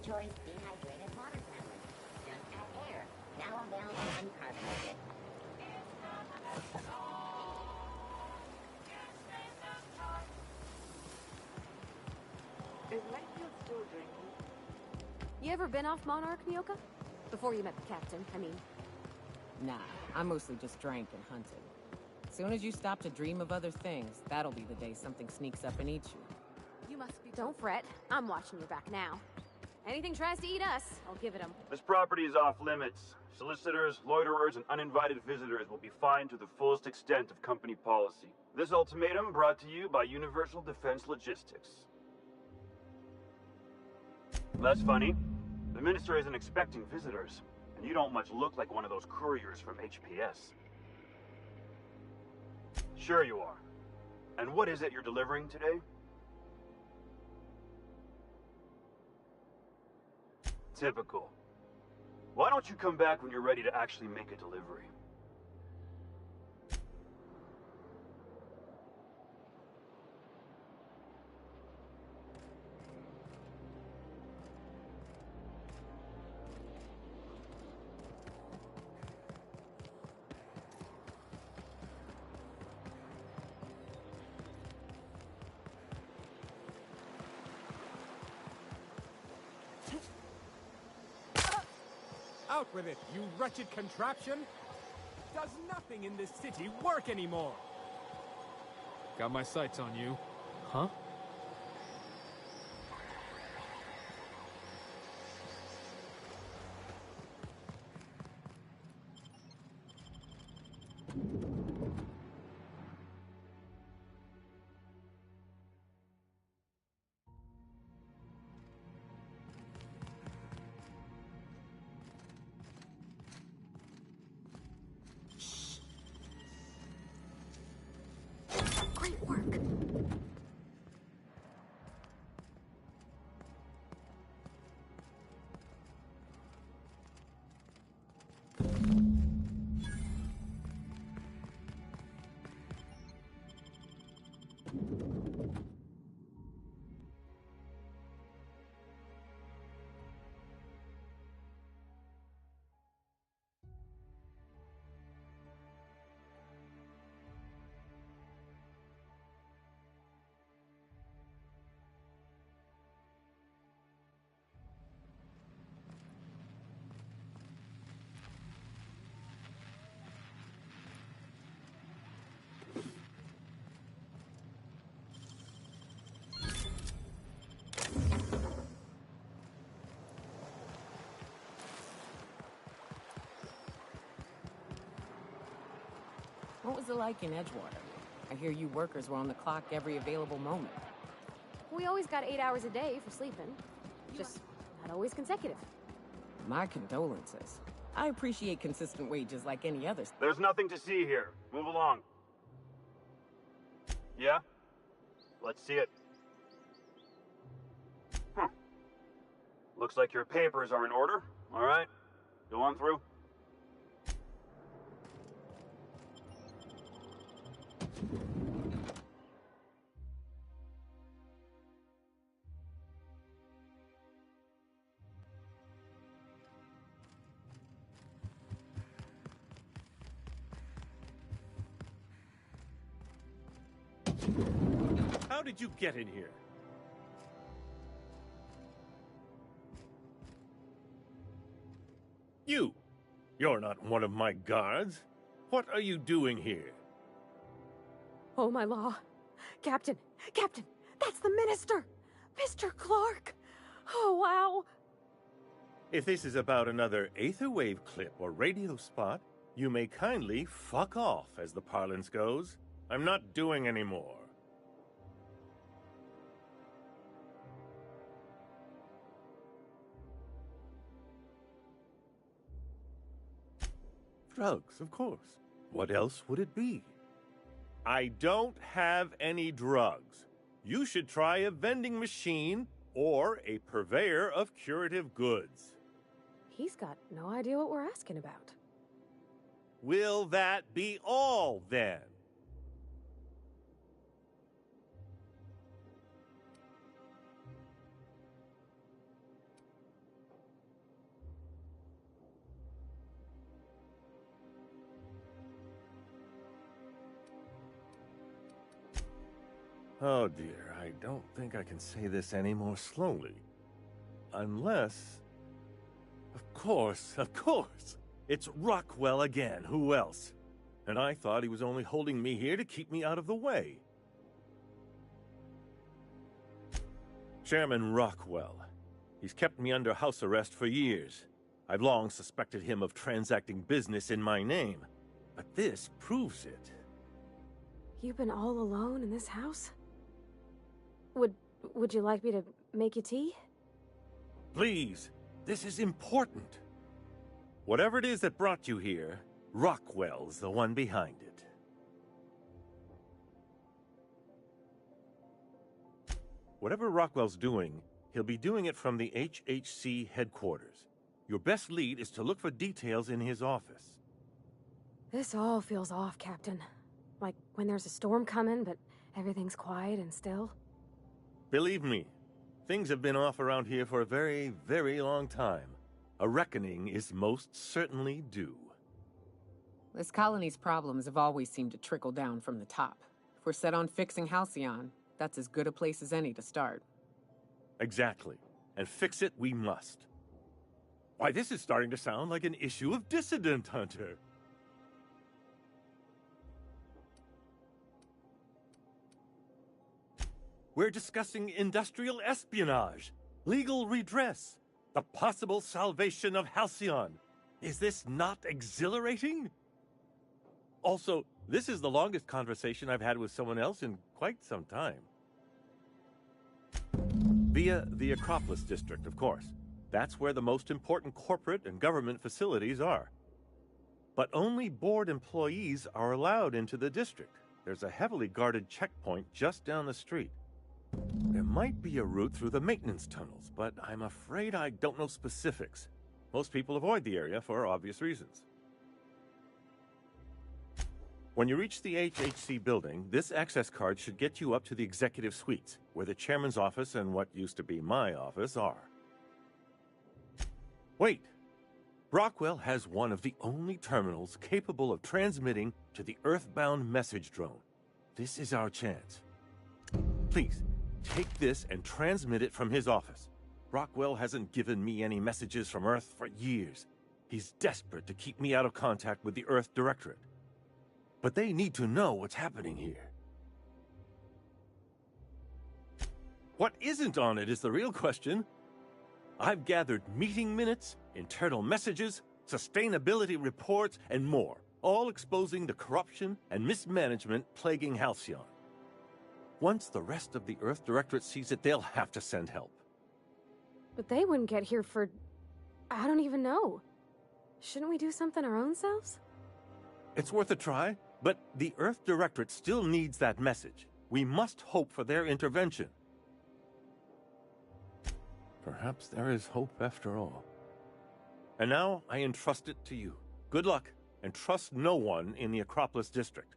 choice dehydrated water tablets. Just add air. Now available uncarbonated. Is Mayfield still drinking? You ever been off Monarch, Nyoka? Before you met the captain, I mean. Nah, I mostly just drank and hunted. Soon as you stop to dream of other things, that'll be the day something sneaks up and eats you. You must be... Don't fret. I'm watching your back now. Anything tries to eat us, I'll give it 'em. This property is off limits. Solicitors, loiterers, and uninvited visitors will be fined to the fullest extent of company policy. This ultimatum brought to you by Universal Defense Logistics. That's funny. The Minister isn't expecting visitors, and you don't much look like one of those couriers from HPS. Sure you are. And what is it you're delivering today? Typical. Why don't you come back when you're ready to actually make a delivery? Out with it, you wretched contraption! Does nothing in this city work anymore? Got my sights on you. Huh? Great work. What was it like in Edgewater? I hear you workers were on the clock every available moment. We always got 8 hours a day for sleeping. Just not always consecutive. My condolences. I appreciate consistent wages like any others. There's nothing to see here. Move along. Yeah? Let's see it. Looks like your papers are in order. All right. Go on through. How did you get in here? You're not one of my guards. What are you doing here? Oh, my law. Captain! Captain! That's the Minister! Mr. Clark! Oh, wow! If this is about another Aetherwave clip or radio spot, you may kindly fuck off, as the parlance goes. I'm not doing any more. Drugs, of course. What else would it be? I don't have any drugs. You should try a vending machine or a purveyor of curative goods. He's got no idea what we're asking about. Will that be all, then? Oh dear, I don't think I can say this any more slowly. Unless... Of course! It's Rockwell again, who else? And I thought he was only holding me here to keep me out of the way. Chairman Rockwell. He's kept me under house arrest for years. I've long suspected him of transacting business in my name, but this proves it. You've been all alone in this house? Would you like me to make you tea? Please, this is important. Whatever it is that brought you here, Rockwell's the one behind it. Whatever Rockwell's doing, he'll be doing it from the HHC headquarters. Your best lead is to look for details in his office. This all feels off, Captain. Like when there's a storm coming, but everything's quiet and still. Believe me, things have been off around here for a very, very long time. A reckoning is most certainly due. This colony's problems have always seemed to trickle down from the top. If we're set on fixing Halcyon, that's as good a place as any to start. Exactly. And fix it we must. Why, this is starting to sound like an issue of Dissident Hunter. We're discussing industrial espionage, legal redress, the possible salvation of Halcyon. Is this not exhilarating? Also, this is the longest conversation I've had with someone else in quite some time. Via the Acropolis District, of course. That's where the most important corporate and government facilities are. But only board employees are allowed into the district. There's a heavily guarded checkpoint just down the street. There might be a route through the maintenance tunnels, but I'm afraid I don't know specifics. Most people avoid the area for obvious reasons. When you reach the HHC building, this access card should get you up to the executive suites, where the chairman's office and what used to be my office are. Wait! Rockwell has one of the only terminals capable of transmitting to the Earthbound message drone. This is our chance. Please, take this and transmit it from his office. Rockwell hasn't given me any messages from Earth for years. He's desperate to keep me out of contact with the Earth Directorate. But they need to know what's happening here. What isn't on it is the real question. I've gathered meeting minutes, internal messages, sustainability reports, and more, all exposing the corruption and mismanagement plaguing Halcyon. Once the rest of the Earth Directorate sees it, they'll have to send help. But they wouldn't get here for... I don't even know. Shouldn't we do something our own selves? It's worth a try, but the Earth Directorate still needs that message. We must hope for their intervention. Perhaps there is hope after all. And now I entrust it to you. Good luck, and trust no one in the Acropolis District.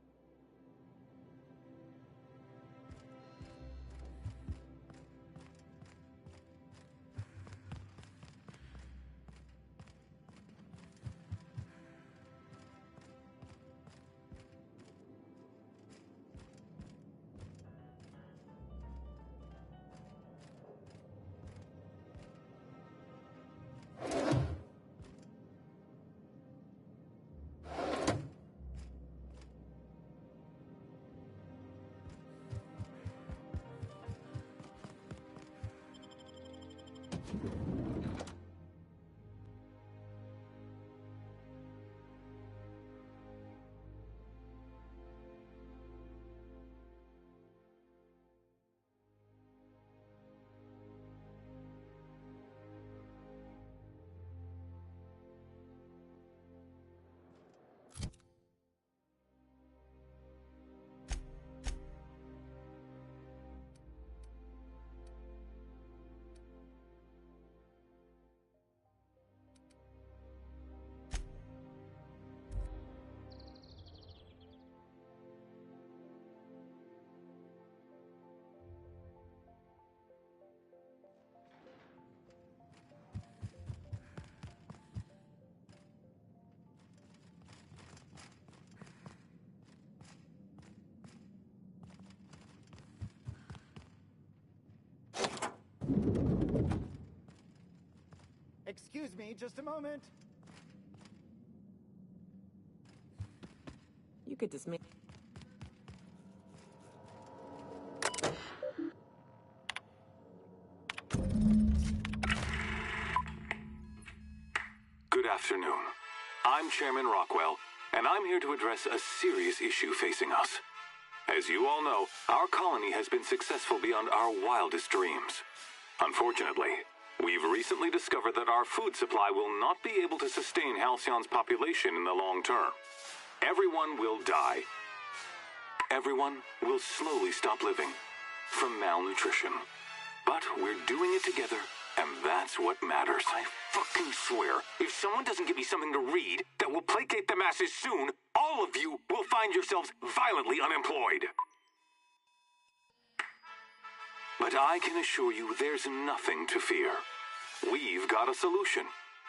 Excuse me, just a moment. You could dismiss. Good afternoon. I'm Chairman Rockwell, and I'm here to address a serious issue facing us. As you all know, our colony has been successful beyond our wildest dreams. Unfortunately, we've recently discovered that our food supply will not be able to sustain Halcyon's population in the long term. Everyone will die. Everyone will slowly stop living from malnutrition. But we're doing it together, and that's what matters. I fucking swear, if someone doesn't give me something to read that will placate the masses soon, all of you will find yourselves violently unemployed. But I can assure you there's nothing to fear. We've got a solution.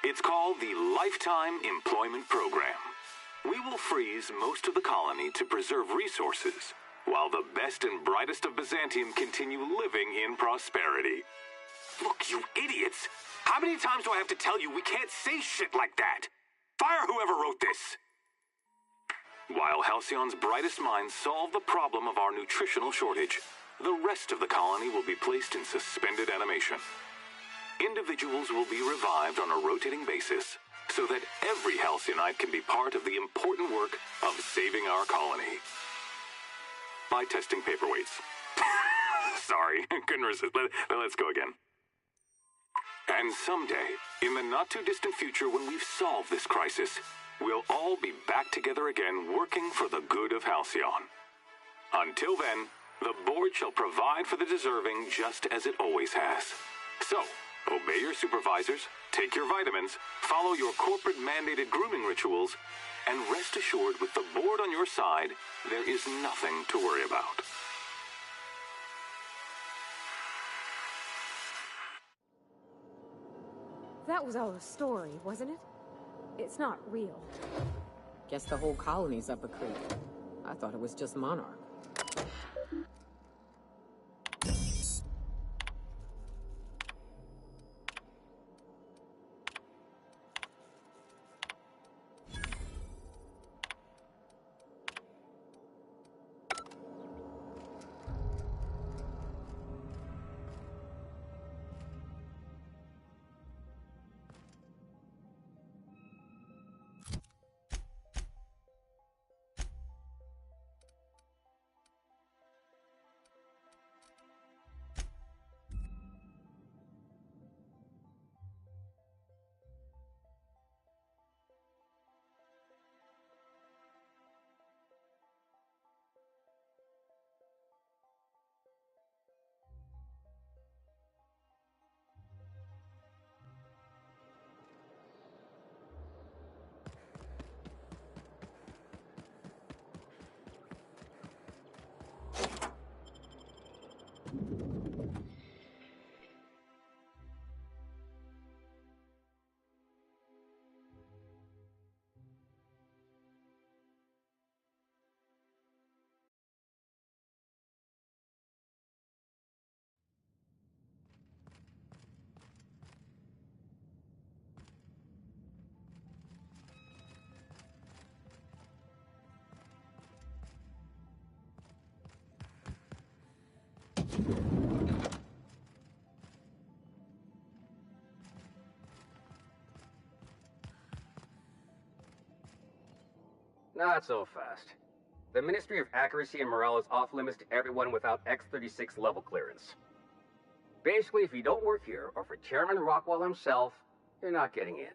It's called the Lifetime Employment Program. We will freeze most of the colony to preserve resources, while the best and brightest of Byzantium continue living in prosperity. Look, you idiots! How many times do I have to tell you we can't say shit like that? Fire whoever wrote this! While Halcyon's brightest minds solve the problem of our nutritional shortage, the rest of the colony will be placed in suspended animation. Individuals will be revived on a rotating basis, so that every Halcyonite can be part of the important work of saving our colony. By testing paperweights. Sorry, couldn't resist. Let's go again. And someday, in the not-too-distant future when we've solved this crisis, we'll all be back together again working for the good of Halcyon. Until then, the board shall provide for the deserving just as it always has. So, obey your supervisors, take your vitamins, follow your corporate-mandated grooming rituals, and rest assured with the board on your side, there is nothing to worry about. That was all a story, wasn't it? It's not real. Guess the whole colony's up a creek. I thought it was just Monarch. Not so fast. The Ministry of Accuracy and Morale is off limits to everyone without X-36 level clearance. Basically, if you don't work here, or for Chairman Rockwell himself, you're not getting in.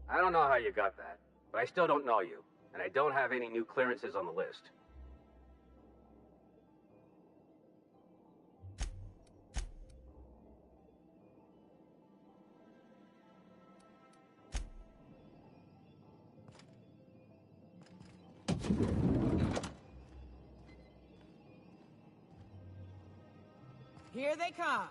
I don't know how you got that, but I still don't know you, and I don't have any new clearances on the list. Here they come.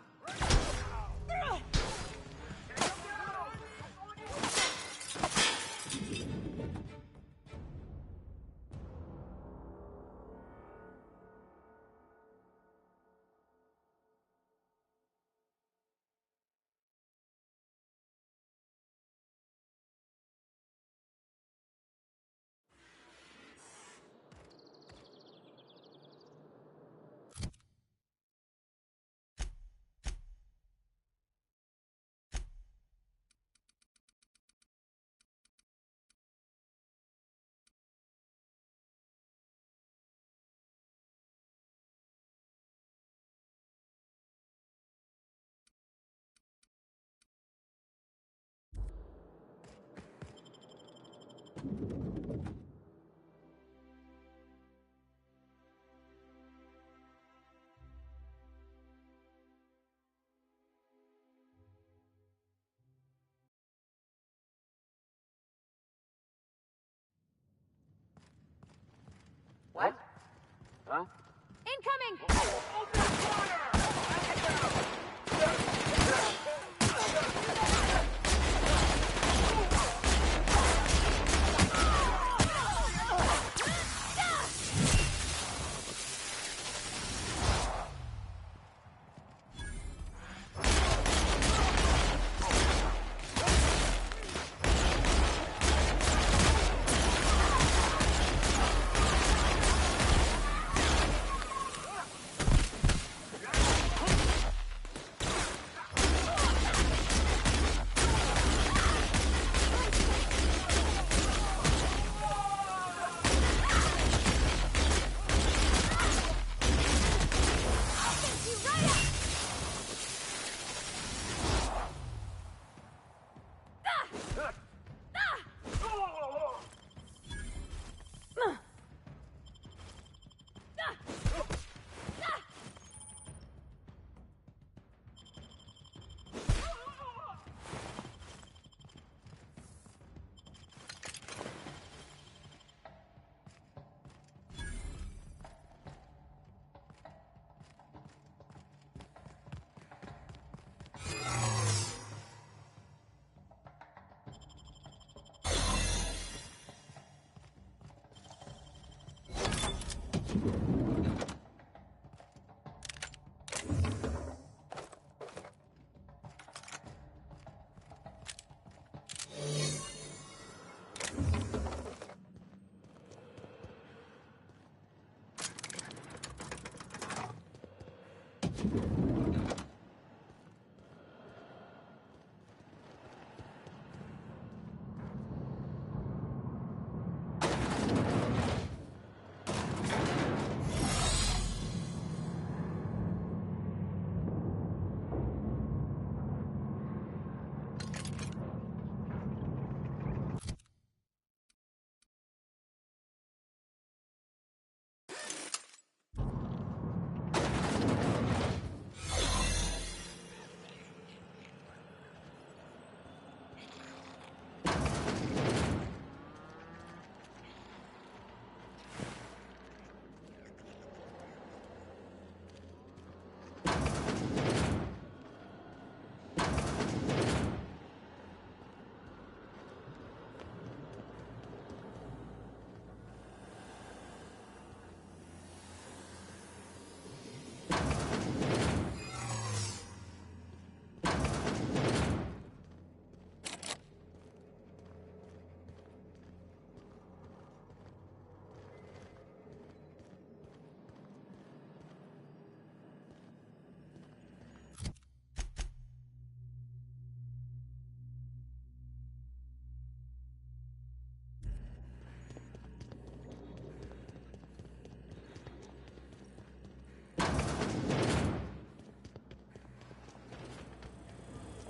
Huh? Incoming!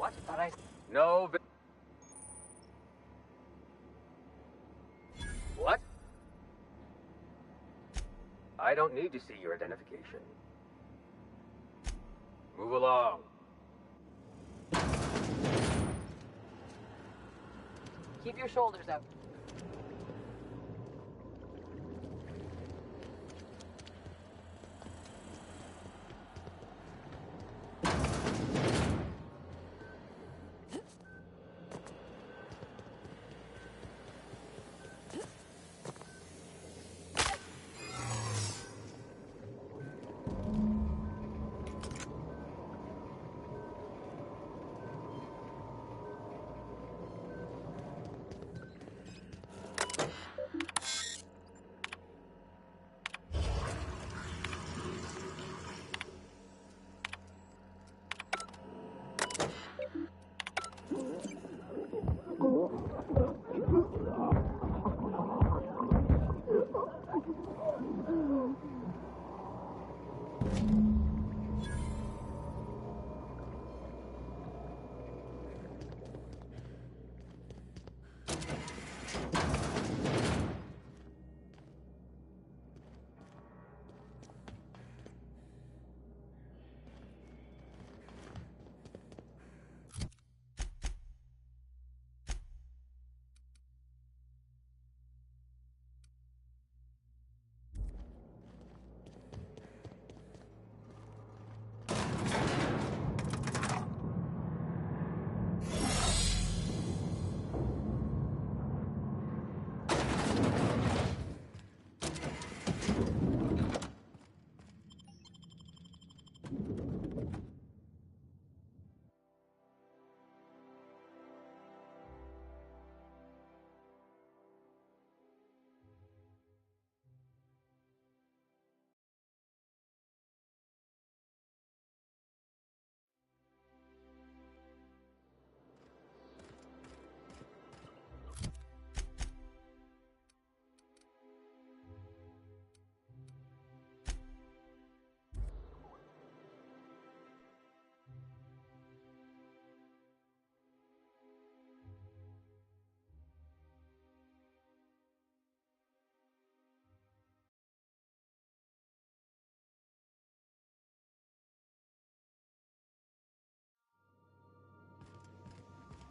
What? Thought I... No, What? I don't need to see your identification. Move along. Keep your shoulders up.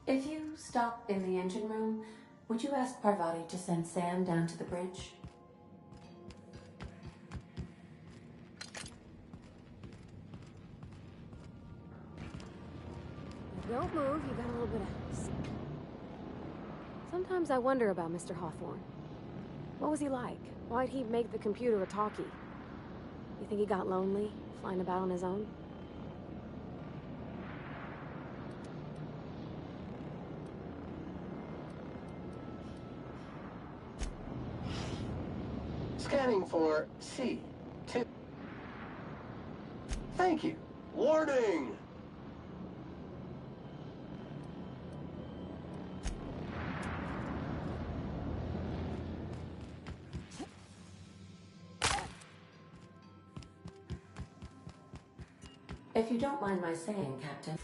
If you stop in the engine room, would you ask Parvati to send Sam down to the bridge? Don't move, you got a little bit of... Sometimes I wonder about Mr. Hawthorne. What was he like? Why'd he make the computer a talkie? You think he got lonely, flying about on his own? Scanning for C2. Thank you. Warning! If you don't mind my saying, Captain.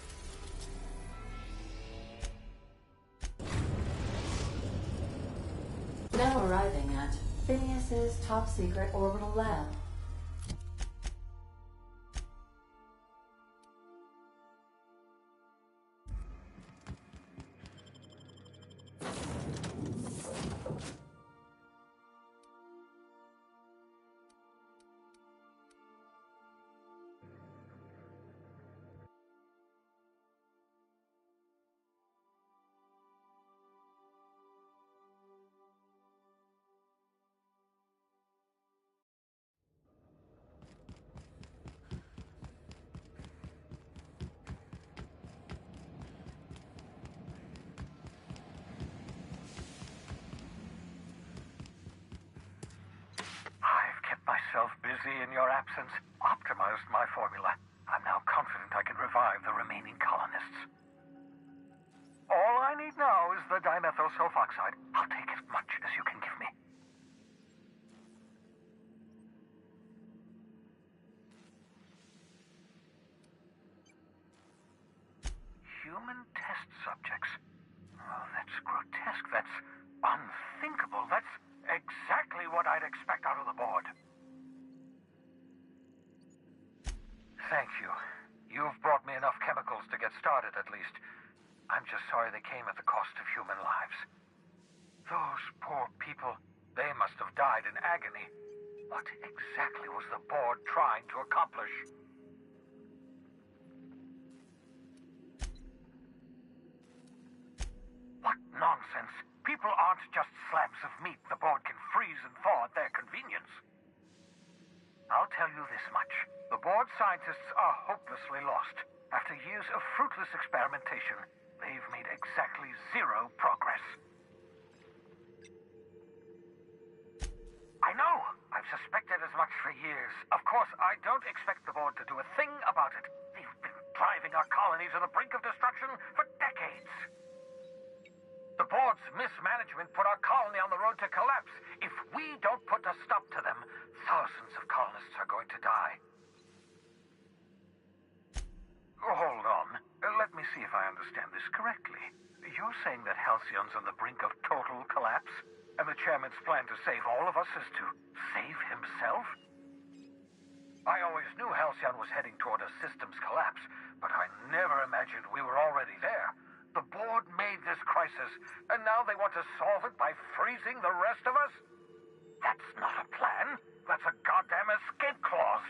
Now arriving at Phineas's top secret orbital lab. Busy in your absence, optimized my formula. I'm now confident I can revive the remaining colonists. All I need now is the dimethyl sulfoxide. I'll take as much as you can give me. Human test subjects. Oh, that's grotesque. That's unthinkable. That's exactly what I'd expect out of the board. Thank you. You've brought me enough chemicals to get started, at least. I'm just sorry they came at the cost of human lives. Those poor people, they must have died in agony. What exactly was the board trying to accomplish? What nonsense! People aren't just slabs of meat the board can freeze and thaw at their convenience. I'll tell you this much. The board scientists are hopelessly lost. After years of fruitless experimentation, they've made exactly zero progress. I know! I've suspected as much for years. Of course, I don't expect the board to do a thing about it. They've been driving our colony to the brink of destruction for decades. The board's mismanagement put our colony on the road to collapse. If we don't put a stop to them, thousands of colonists are going to die. Hold on. Let me see if I understand this correctly. You're saying that Halcyon's on the brink of total collapse? And the chairman's plan to save all of us is to save himself? I always knew Halcyon was heading toward a systems collapse, but I never imagined we were already there. The board made this crisis, and now they want to solve it by freezing the rest of us? That's not a plan. That's a goddamn escape clause.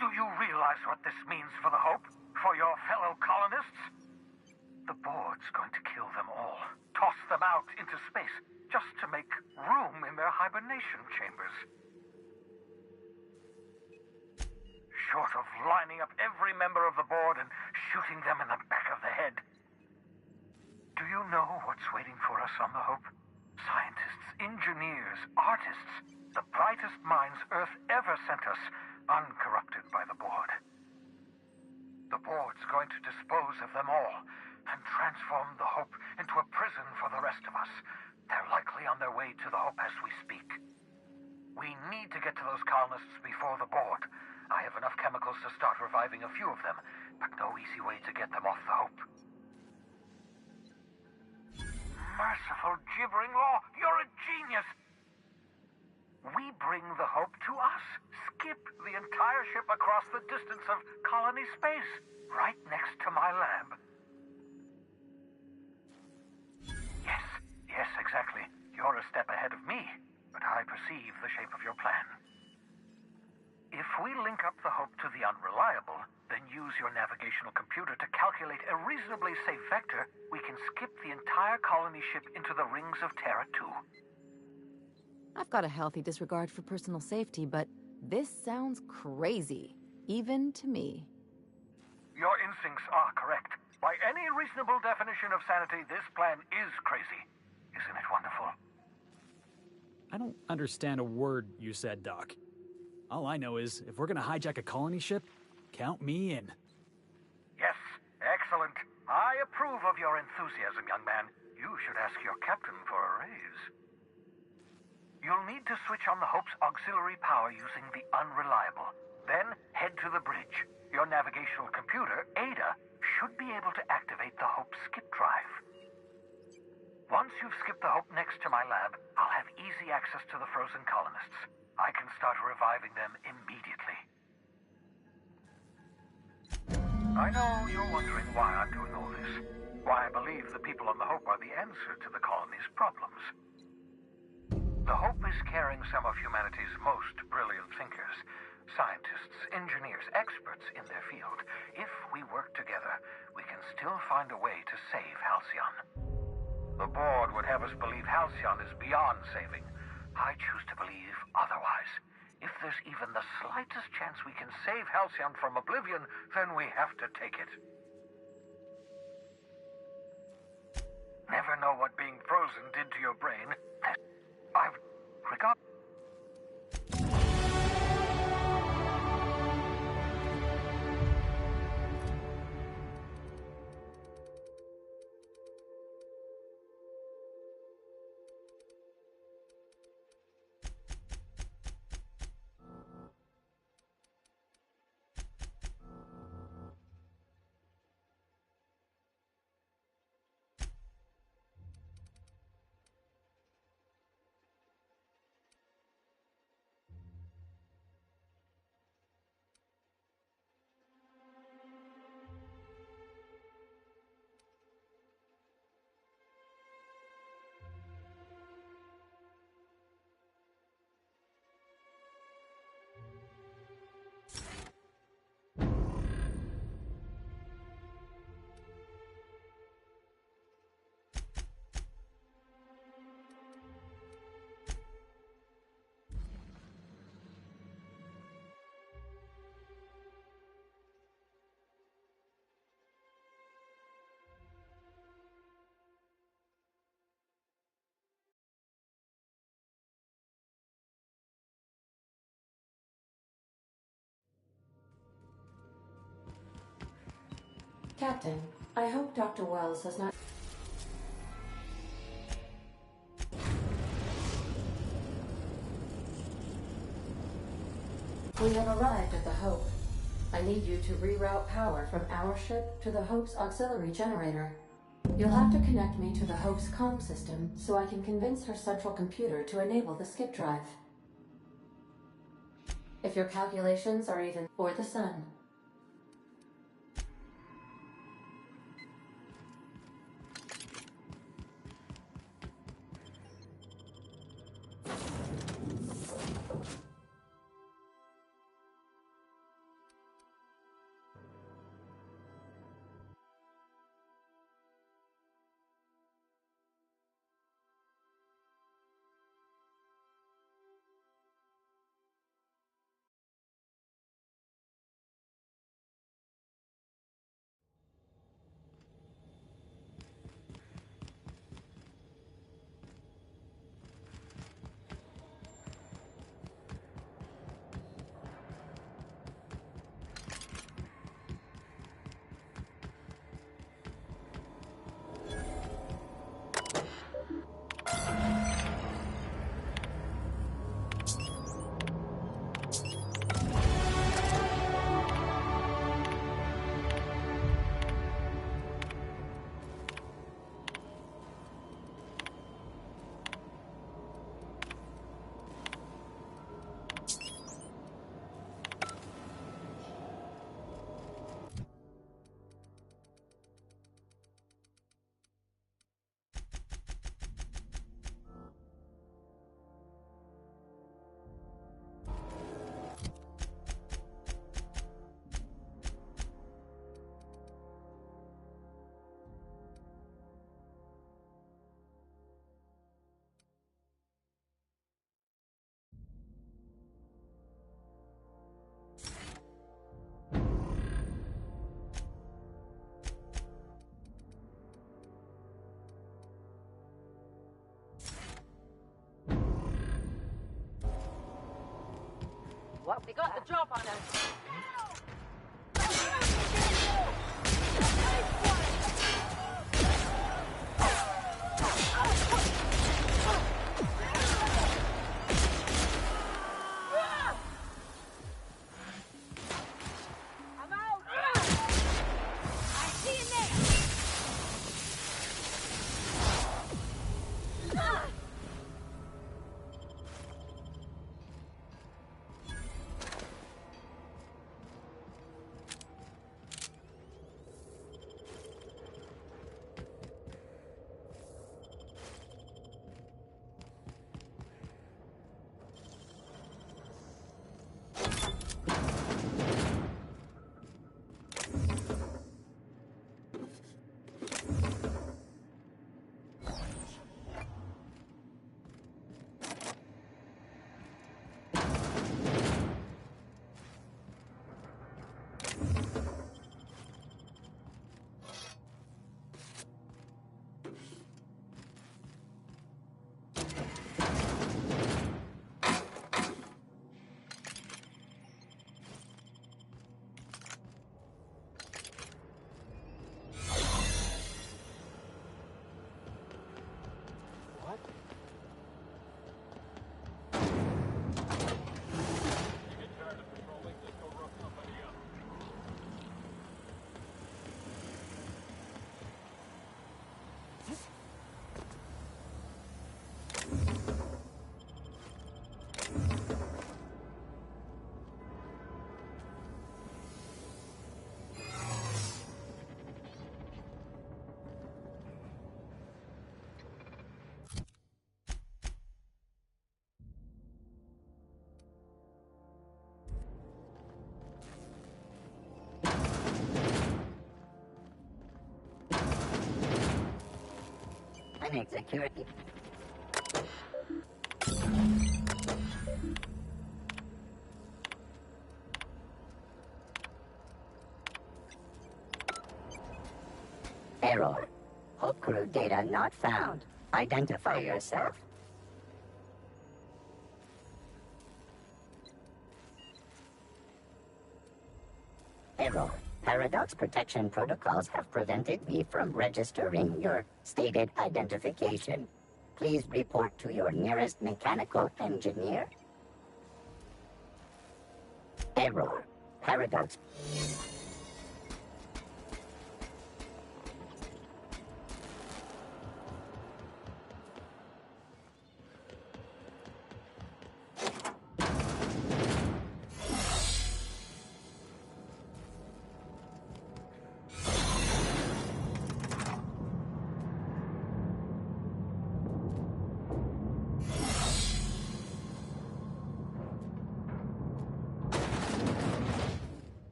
Do you realize what this means for the Hope? For your fellow colonists? The board's going to kill them all. Toss them out into space, just to make room in their hibernation chambers. Short of lining up every member of the board and shooting them in the back of the head. Do you know what's waiting for us on the Hope? Scientists, engineers, artists, the brightest minds Earth ever sent us, uncorrupted by the board. The board's going to dispose of them all and transform the Hope into a prison for the rest of us. They're likely on their way to the Hope as we speak. We need to get to those colonists before the board. I have enough chemicals to start reviving a few of them, but no easy way to get them off the Hope. Merciful gibbering law, you're a genius! We bring the Hope to us. Skip the entire ship across the distance of colony space, right next to my lab. Yes, exactly. You're a step ahead of me, but I perceive the shape of your plan. If we link up the Hope to the Unreliable, then use your navigational computer to calculate a reasonably safe vector, we can skip the entire colony ship into the rings of Terra 2. I've got a healthy disregard for personal safety, but this sounds crazy, even to me. Your instincts are correct. By any reasonable definition of sanity, this plan is crazy. Isn't it wonderful? I don't understand a word you said, Doc. All I know is, if we're gonna hijack a colony ship, count me in. Yes, excellent. I approve of your enthusiasm, young man. You should ask your captain for a raise. You'll need to switch on the Hope's auxiliary power using the Unreliable. Then head to the bridge. Your navigational computer, Ada, should be able to activate the Hope's skip drive. Once you've skipped the Hope next to my lab, I'll have easy access to the frozen colonists. I can start reviving them immediately. I know you're wondering why I'm doing all this. Why I believe the people on the Hope are the answer to the colony's problems. The Hope is carrying some of humanity's most brilliant thinkers. Scientists, engineers, experts in their field. If we work together, we can still find a way to save Halcyon. The board would have us believe Halcyon is beyond saving. I choose to believe otherwise. If there's even the slightest chance we can save Halcyon from oblivion, then we have to take it. Never know what being frozen did to your brain. I've regard. Captain, I hope Dr. Wells has not... We have arrived at the Hope. I need you to reroute power from our ship to the Hope's auxiliary generator. You'll have to connect me to the Hope's comm system so I can convince her central computer to enable the skip drive. If your calculations are even for the sun, What? They got the drop on us. I'm out. I see you there. I need security. Error. Hope crew data not found. Identify yourself. Error. Paradox protection protocols have prevented me from registering your stated identification. Please report to your nearest mechanical engineer. Error. Paradox.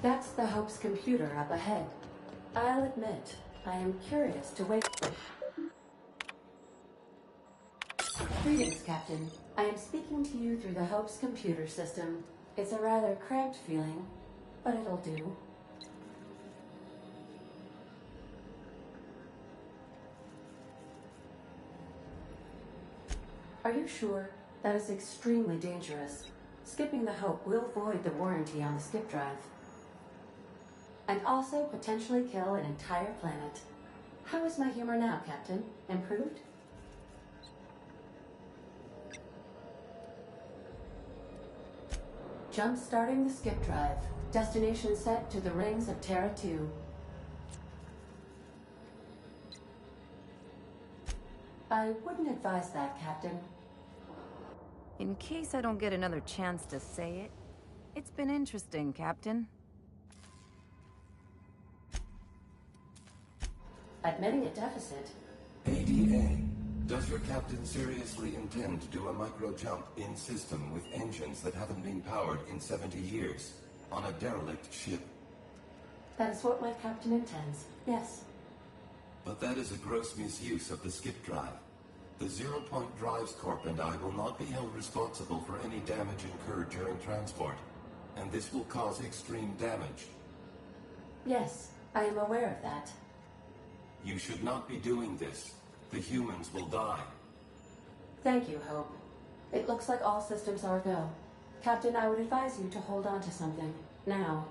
That's the Hope's computer up ahead. I'll admit, I am curious to wait. Greetings, Captain. I am speaking to you through the Hope's computer system. It's a rather cramped feeling, but it'll do. Are you sure? That is extremely dangerous. Skipping the Hope will void the warranty on the skip drive. And also potentially kill an entire planet. How is my humor now, Captain? Improved? Jump-starting the skip drive. Destination set to the rings of Terra 2. I wouldn't advise that, Captain. In case I don't get another chance to say it, it's been interesting, Captain. Admitting a deficit. ADA, does your captain seriously intend to do a micro-jump in system with engines that haven't been powered in 70 years on a derelict ship? That is what my captain intends, yes. But that is a gross misuse of the skip drive. The Zero Point Drives Corp and I will not be held responsible for any damage incurred during transport, and this will cause extreme damage. Yes, I am aware of that. You should not be doing this. The humans will die. Thank you, Hope. It looks like all systems are go. Captain, I would advise you to hold on to something. Now.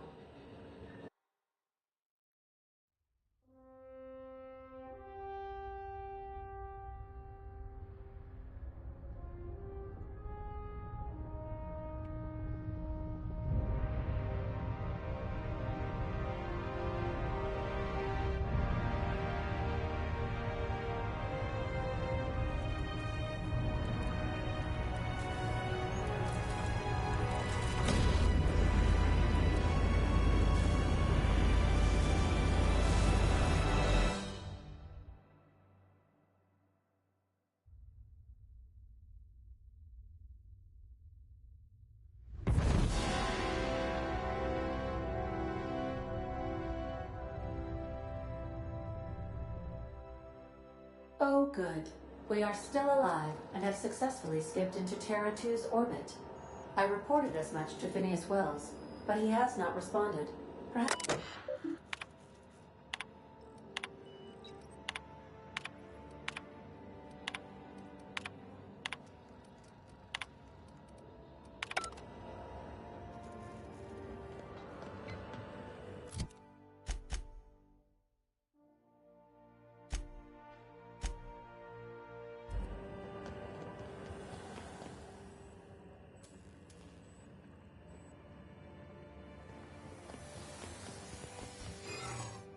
Oh, good. We are still alive and have successfully skipped into Terra 2's orbit. I reported as much to Phineas Wells, but he has not responded. Perhaps...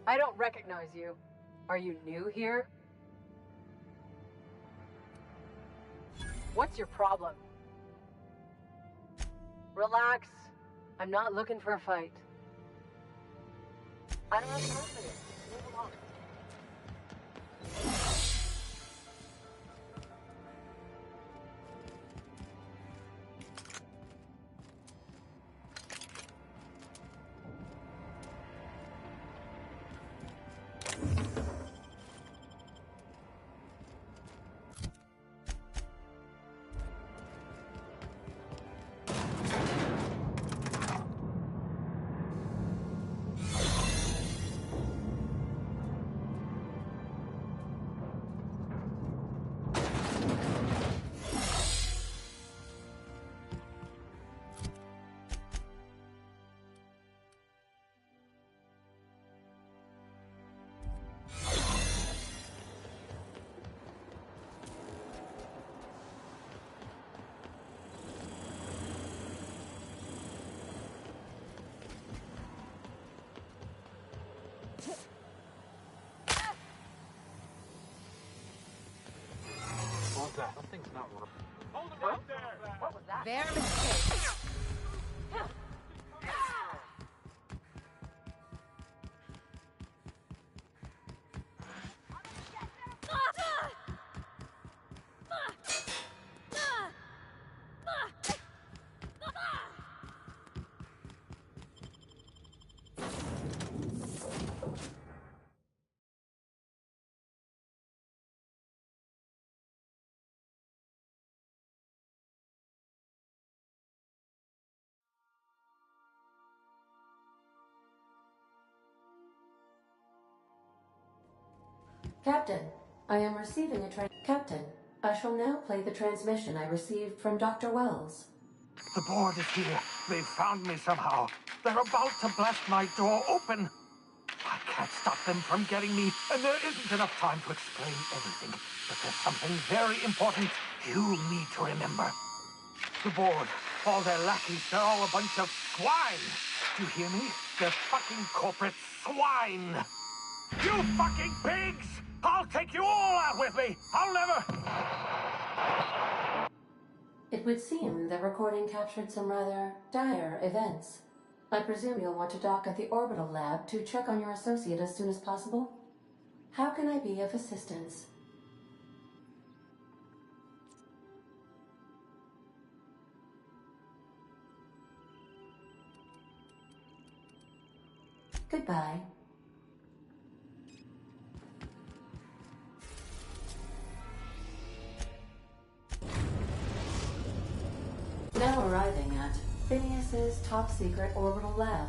I don't recognize you. Are you new here? What's your problem? Relax. I'm not looking for a fight. I don't have time for this. Move along. Something's not right. Hold it right there! What was that? Their mistake. Captain, I am receiving a Captain, I shall now play the transmission I received from Dr. Wells. The board is here. They've found me somehow. They're about to blast my door open. I can't stop them from getting me, and there isn't enough time to explain everything. But there's something very important you need to remember. The board, all their lackeys, they're all a bunch of swine. Do you hear me? They're fucking corporate swine. You fucking pigs! I'll take you all out with me! I'll never... It would seem the recording captured some rather dire events. I presume you'll want to dock at the orbital lab to check on your associate as soon as possible? How can I be of assistance? Goodbye. Now arriving at Phineas's top-secret orbital lab.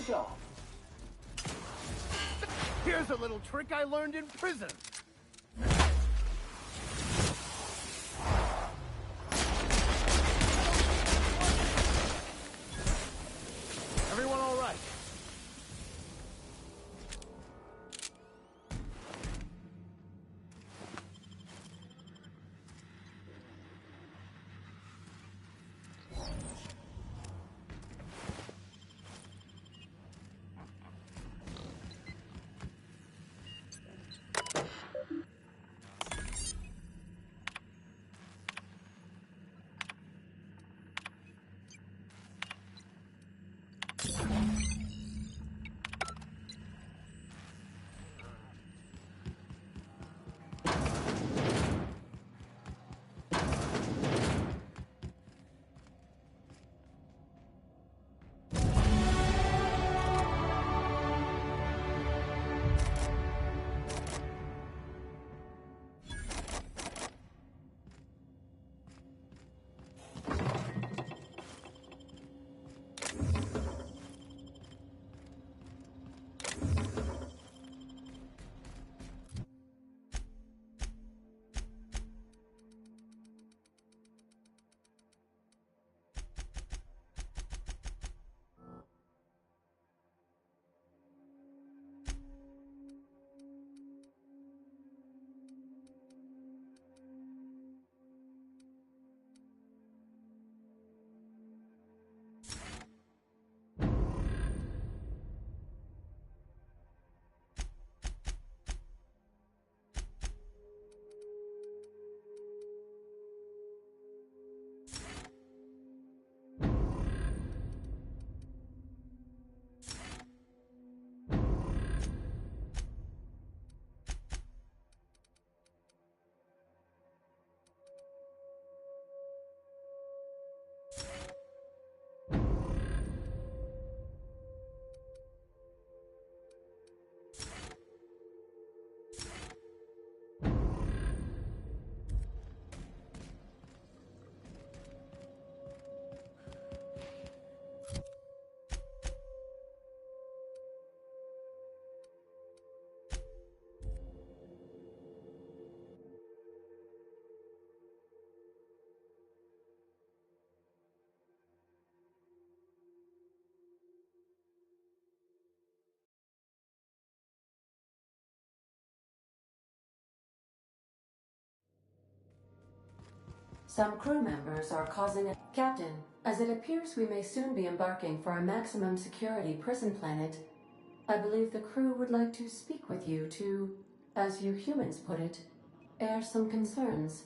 show. Here's a little trick I learned in prison. Everyone all right? Some crew members are causing a... Captain, as it appears we may soon be embarking for a maximum security prison planet, I believe the crew would like to speak with you to, as you humans put it, air some concerns.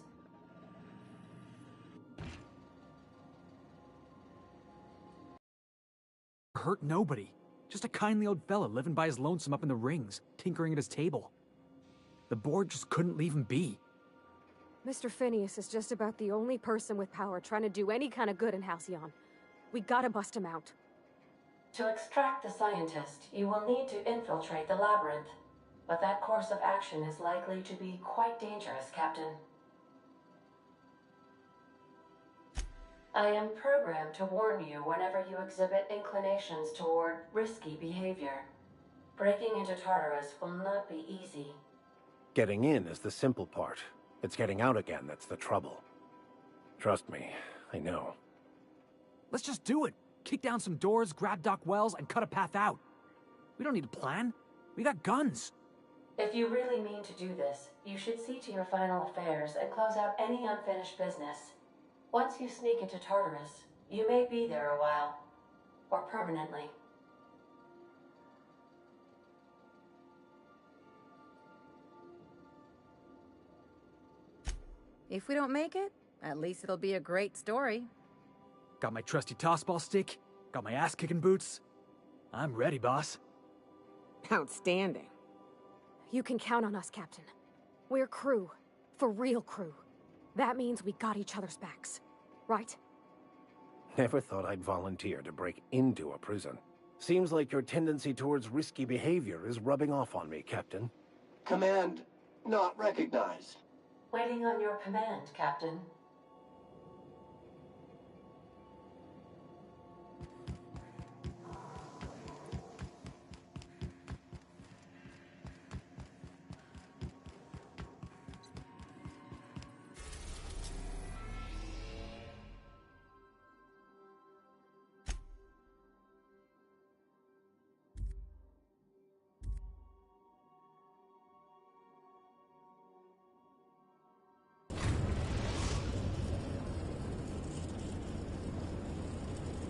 Hurt nobody. Just a kindly old fella living by his lonesome up in the rings, tinkering at his table. The board just couldn't leave him be. Mr. Phineas is just about the only person with power trying to do any kind of good in Halcyon. We gotta bust him out. To extract the scientist, you will need to infiltrate the labyrinth. But that course of action is likely to be quite dangerous, Captain. I am programmed to warn you whenever you exhibit inclinations toward risky behavior. Breaking into Tartarus will not be easy. Getting in is the simple part. It's getting out again that's the trouble. Trust me, I know. Let's just do it. Kick down some doors, grab Doc Wells, and cut a path out. We don't need a plan. We got guns. If you really mean to do this, you should see to your final affairs and close out any unfinished business. Once you sneak into Tartarus, you may be there a while. Or permanently. If we don't make it, at least it'll be a great story. Got my trusty tossball stick, got my ass-kicking boots. I'm ready, boss. Outstanding. You can count on us, Captain. We're crew. For real crew. That means we got each other's backs. Right? Never thought I'd volunteer to break into a prison. Seems like your tendency towards risky behavior is rubbing off on me, Captain. Command not recognized. Waiting on your command, Captain.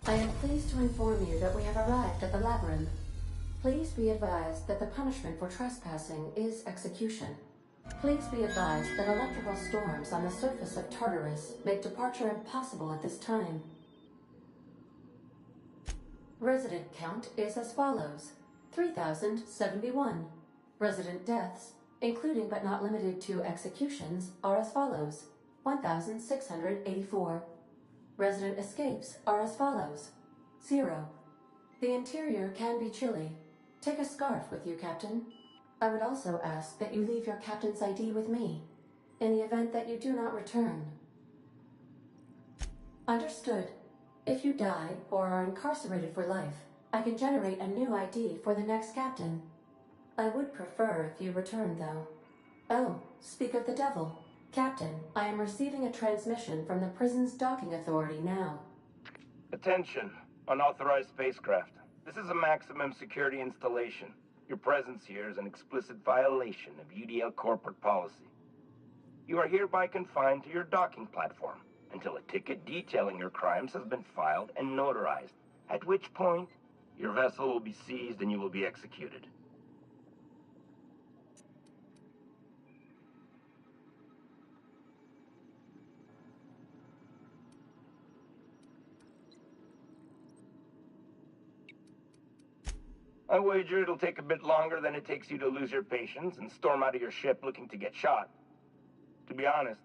I am pleased to inform you that we have arrived at the labyrinth. Please be advised that the punishment for trespassing is execution. Please be advised that electrical storms on the surface of Tartarus make departure impossible at this time. Resident count is as follows: 3,071. Resident deaths, including but not limited to executions, are as follows: 1,684. Resident escapes are as follows: 0. The interior can be chilly. Take a scarf with you, Captain. I would also ask that you leave your captain's ID with me, in the event that you do not return. Understood. If you die or are incarcerated for life, I can generate a new ID for the next captain. I would prefer if you return, though. Oh, speak of the devil. Captain, I am receiving a transmission from the prison's docking authority now. Attention, unauthorized spacecraft. This is a maximum security installation. Your presence here is an explicit violation of UDL corporate policy. You are hereby confined to your docking platform until a ticket detailing your crimes has been filed and notarized, at which point your vessel will be seized and you will be executed. I wager it'll take a bit longer than it takes you to lose your patience and storm out of your ship looking to get shot. To be honest,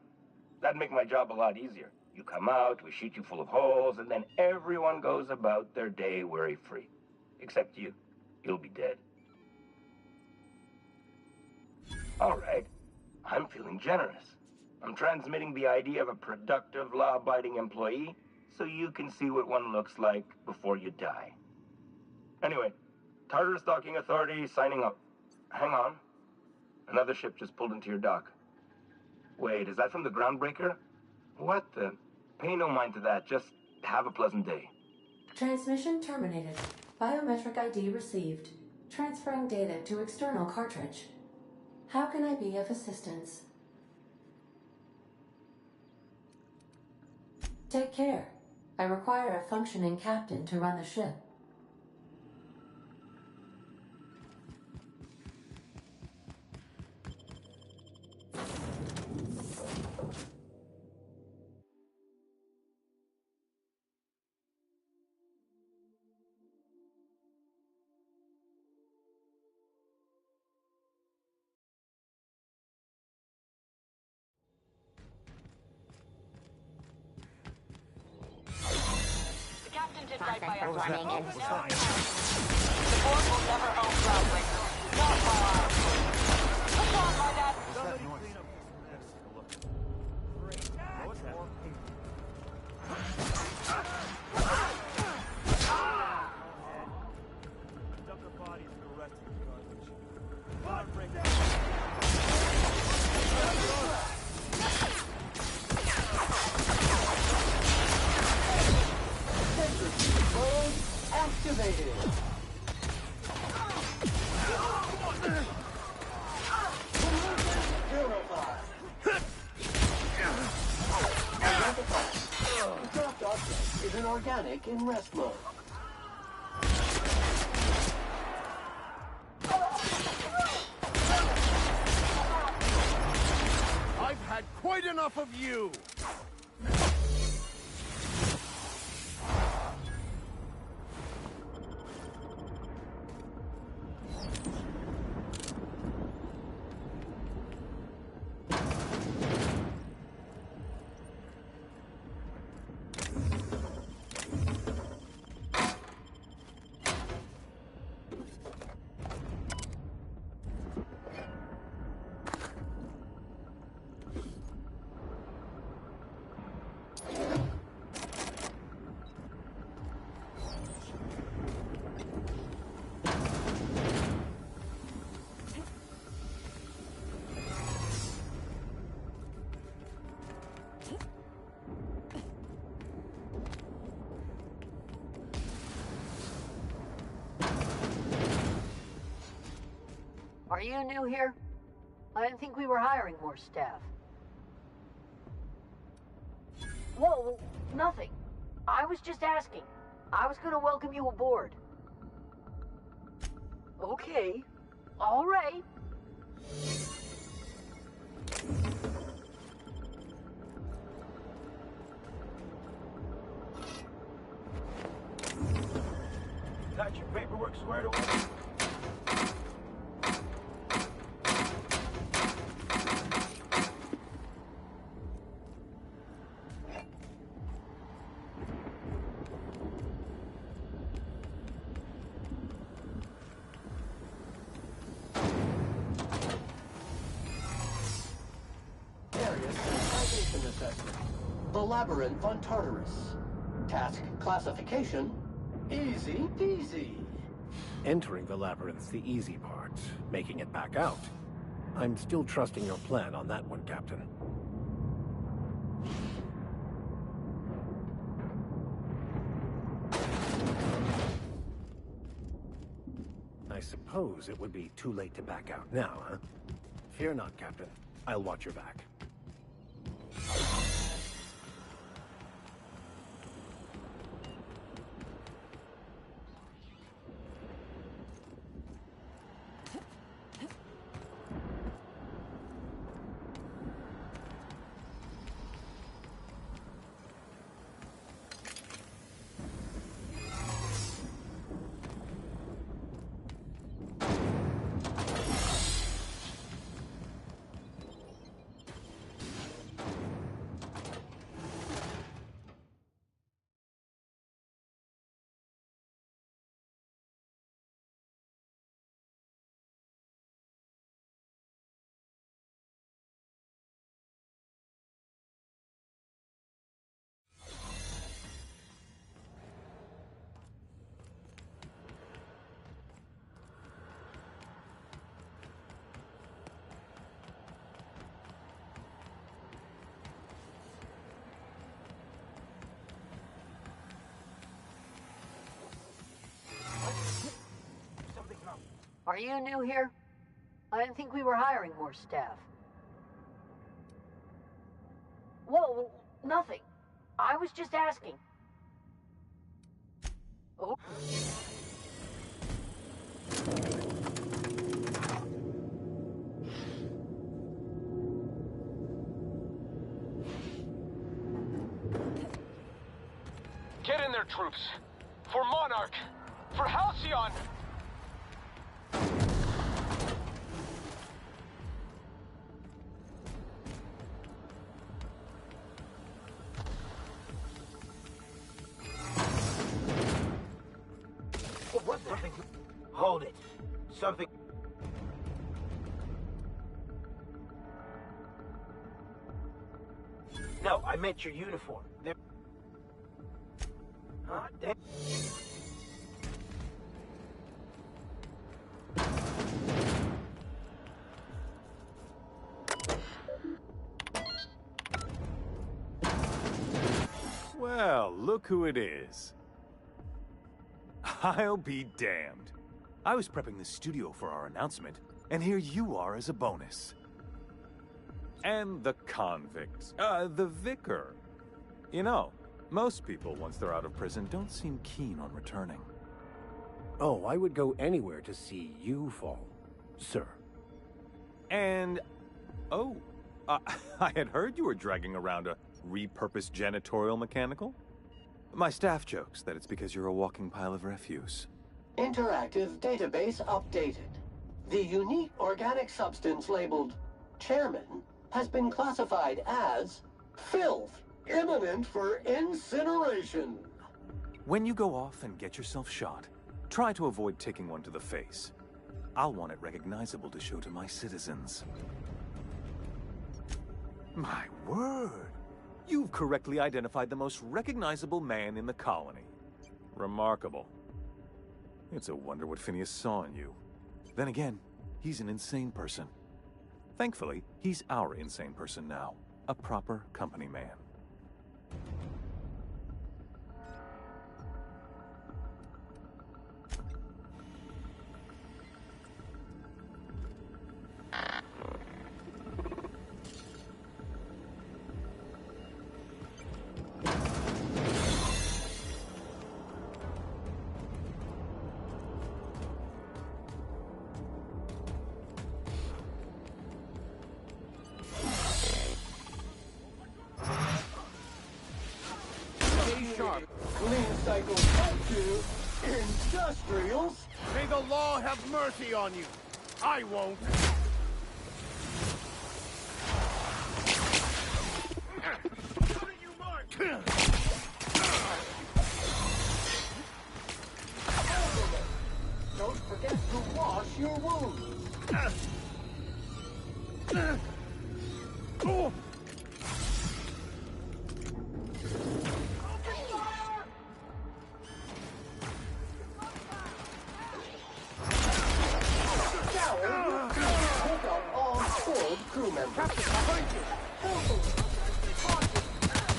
that'd make my job a lot easier. You come out, we shoot you full of holes, and then everyone goes about their day worry-free. Except you. You'll be dead. All right. I'm feeling generous. I'm transmitting the ID of a productive, law-abiding employee so you can see what one looks like before you die. Anyway, Tartarus Docking Authority signing up. Hang on. Another ship just pulled into your dock. Wait, is that from the Groundbreaker? What the? Pay no mind to that. Just have a pleasant day. Transmission terminated. Biometric ID received. Transferring data to external cartridge. How can I be of assistance? Take care. I require a functioning captain to run the ship. Processors running in. The board will never own Groundbreaker. Not while I'm... Push on, my dad! Somebody clean up this mess. Dump the bodies for the rest of the garbage. Activated. The dropped object is an organic in rest mode. I've had quite enough of you! Are you new here? I didn't think we were hiring more staff. Whoa, nothing. I was just asking. I was gonna welcome you aboard. Okay. All right. Got your paperwork squared away? The Labyrinth on Tartarus. Task classification, easy peasy. Entering the labyrinth's the easy part. Making it back out. I'm still trusting your plan on that one, Captain. I suppose it would be too late to back out now, huh? Fear not, Captain. I'll watch your back. Are you new here? I didn't think we were hiring more staff. Whoa, nothing. I was just asking. Oh. Get in there, troops. For Monarch. For Halcyon. Hold it. Something... No, I meant your uniform. They're... Ah, damn. Well, look who it is. I'll be damned. I was prepping the studio for our announcement, and here you are as a bonus. And the convict. The vicar. You know, most people, once they're out of prison, don't seem keen on returning. Oh, I would go anywhere to see you fall, sir. And... oh, I had heard you were dragging around a repurposed janitorial mechanical? My staff jokes that it's because you're a walking pile of refuse. Interactive database updated. The unique organic substance labeled Chairman has been classified as filth, imminent for incineration. When you go off and get yourself shot, try to avoid taking one to the face. I'll want it recognizable to show to my citizens. My word! You've correctly identified the most recognizable man in the colony. Remarkable. It's a wonder what Phineas saw in you. Then again, he's an insane person. Thankfully, he's our insane person now. A proper company man. Clean cycle cut to industrials. May the law have mercy on you. I won't. Don't forget to wash your wounds. Pick up all killed crew members.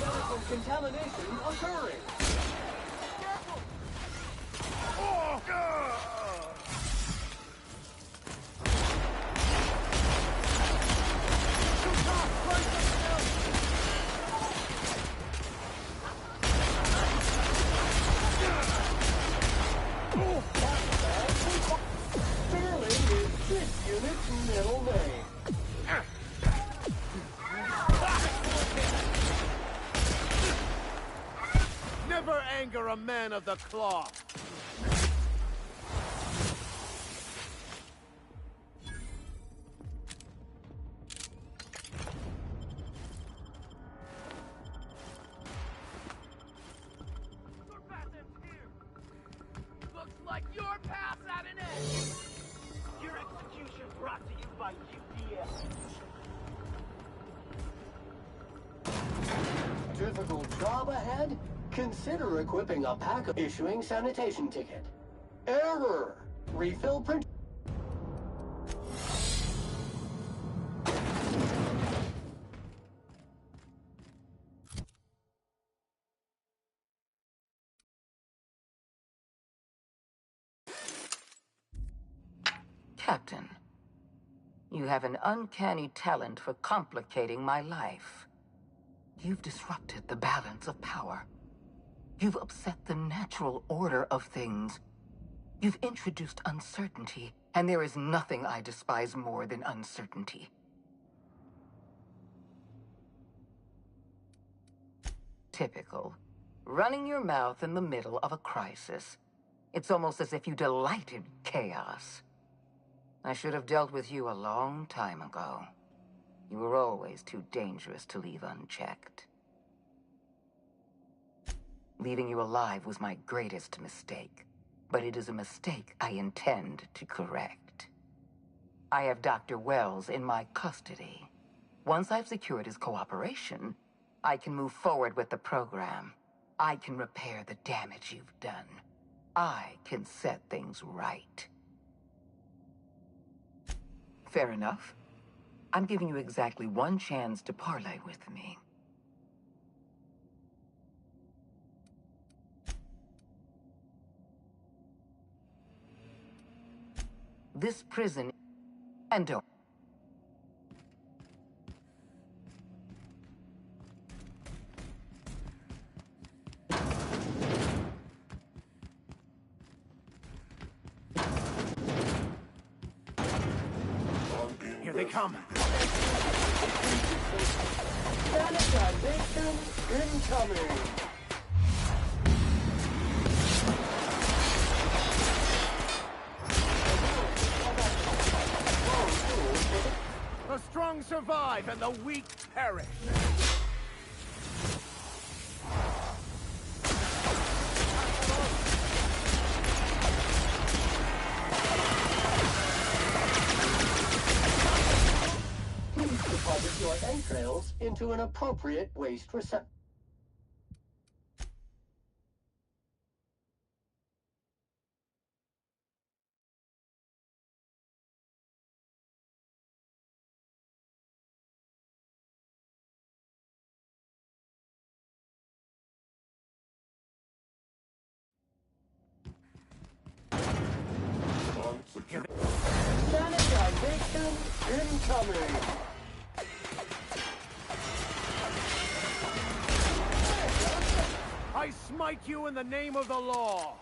Medical contamination occurring. Sterling is this unit's middle name. Never anger a man of the cloth. Looks like your path's at an end. Your execution brought to you by UPS. Difficult job ahead? Consider equipping a pack of issuing sanitation ticket. Error. Refill print. Captain, you have an uncanny talent for complicating my life. You've disrupted the balance of power. You've upset the natural order of things. You've introduced uncertainty, and there is nothing I despise more than uncertainty. Typical. Running your mouth in the middle of a crisis. It's almost as if you delight in chaos. I should have dealt with you a long time ago. You were always too dangerous to leave unchecked. Leaving you alive was my greatest mistake, but it is a mistake I intend to correct. I have Dr. Wells in my custody. Once I've secured his cooperation, I can move forward with the program. I can repair the damage you've done. I can set things right. Fair enough. I'm giving you exactly one chance to parley with me. This prison... and don't... Here they come. Sanitization incoming. The strong survive and the weak perish. Please deposit your entrails into an appropriate waste receptacle. Sanitization incoming. I smite you in the name of the law.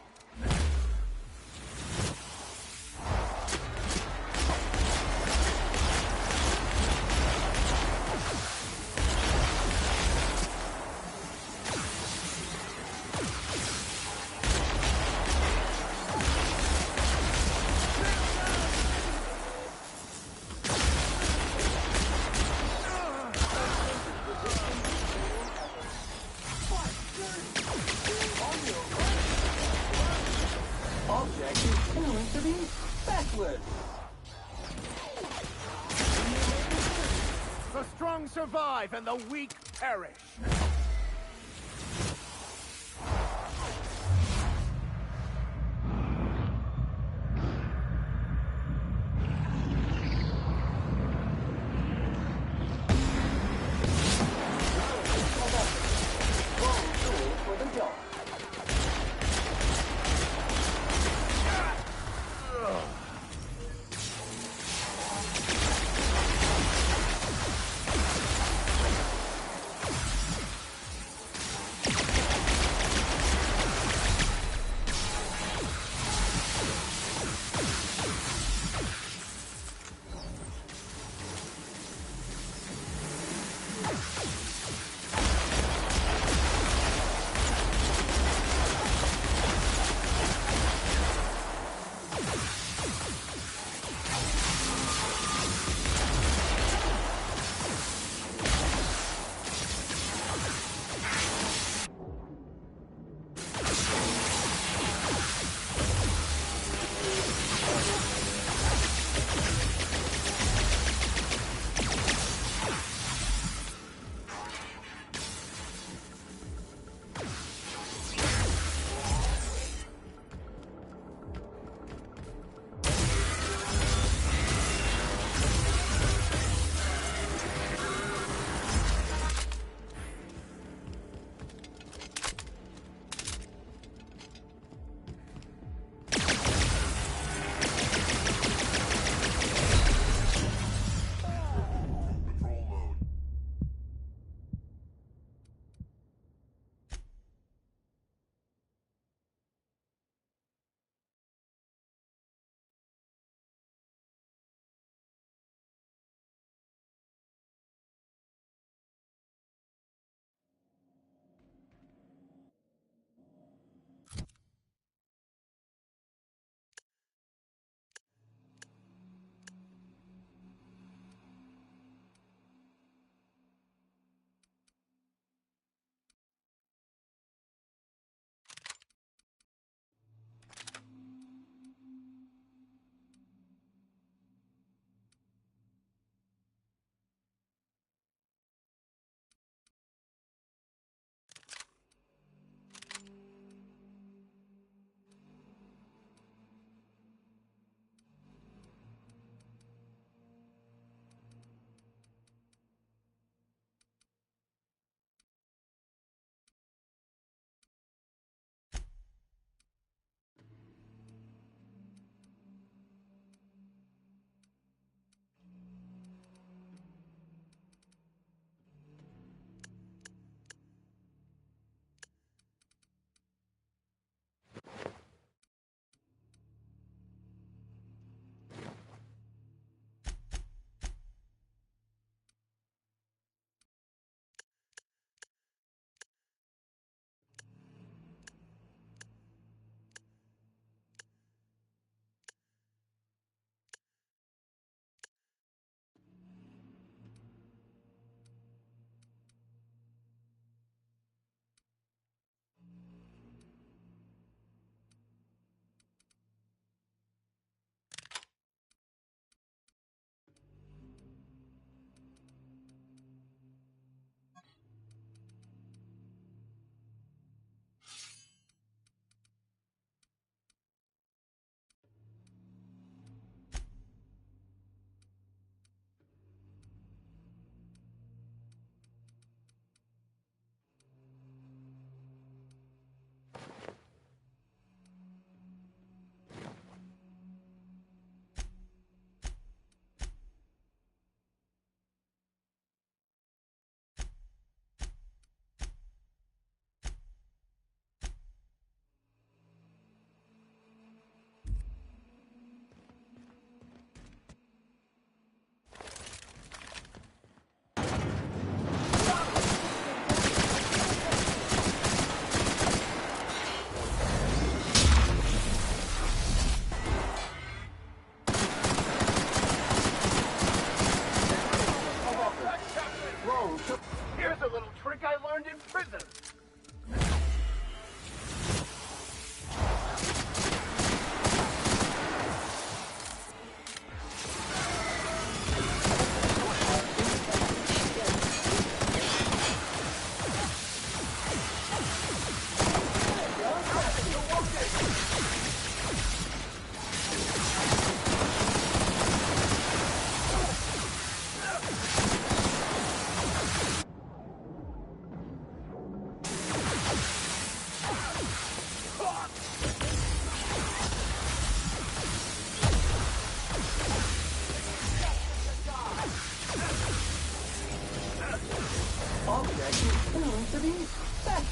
to be backward. The strong survive and the weak perish.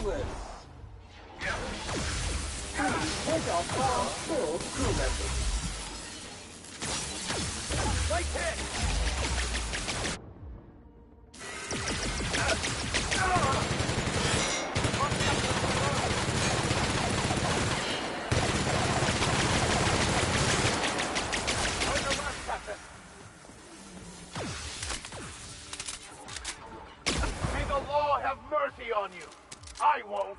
useless. Please take off bomb-filled crew members. Right hit! May the law have mercy on you. I won't.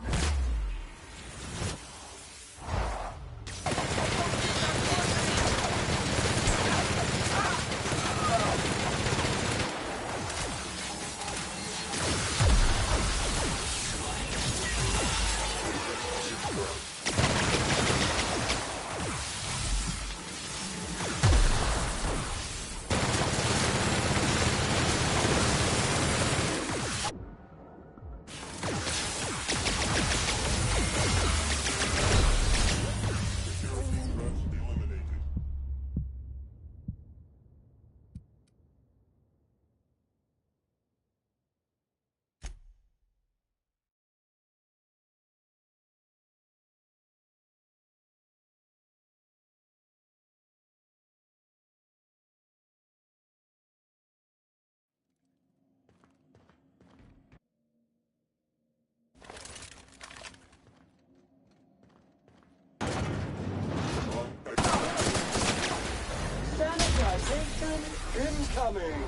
Sanitization incoming.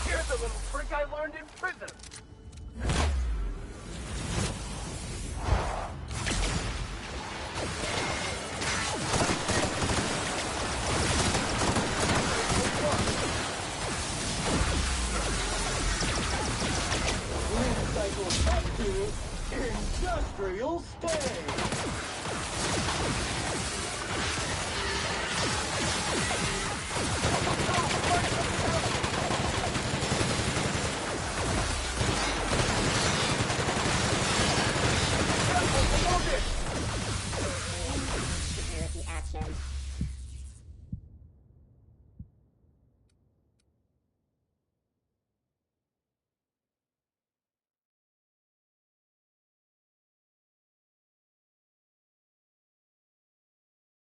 Here's a little trick I learned in prison. Recycle up to industrial state.